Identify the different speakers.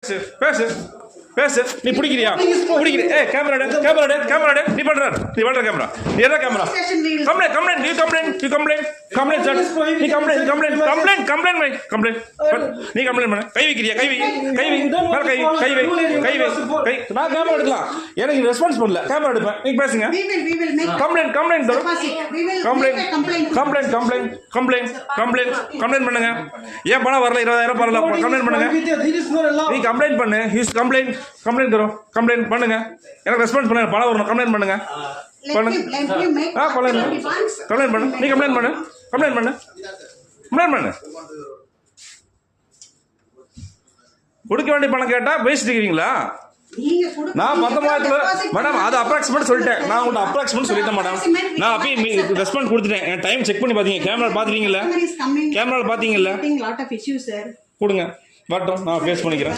Speaker 1: பேசு பேசு நீ பிடிக்கிறியா பிடிக்கிற ஏ கேமரா நீ பண்ற கேமரா நீ என்ன கேமரா கம்ப்ளைண்ட் சார் நீ கம்ப்ளைண்ட் பண்ணு கை வைக்கிறியா கை நான் கேமரா எடுக்கலாம் எனக்கு ரெஸ்பான்ஸ் பண்ணல கேமரா எடுப்பேன் நீங்க பேசுங்க கம்ப்ளைண்ட் பண்ணுங்க ஏன் பணம் வரல 20,000 வரல கம்ப்ளைண்ட் பண்ணுங்க நீ கம்ப்ளைண்ட் பண்ணு कंप्लेंट करो कंप्लेंट பண்ணுங்க எனக்கு ரெஸ்பான்ஸ் பண்ணுங்க பணம் வரணும் கம்ப்ளைண்ட் பண்ணுங்க கம்ப்ளைண்ட் பண்ணு நீ கம்ப்ளைண்ட் பண்ணு கொடுக்க வேண்டிய பணம் கேட்டா பேசிட்டு இருக்கீங்களா நான் 19,000 மேடம் அது அப்ராக்சிமேட் சொல்லிட்டேன் நான் உங்கள்கிட்ட அப்ராக்சிமேட் சொல்லிட்டேன் மேடம் நான் அப்பயே ரெஸ்பான்ஸ் கொடுத்துட்டேன் என் டைம் செக் பண்ணி பார்த்தீங்க கேமரா பார்த்தீங்கல்ல கொடுங்க வரட்டும் நான் பேஸ் பண்ணிக்கிறேன்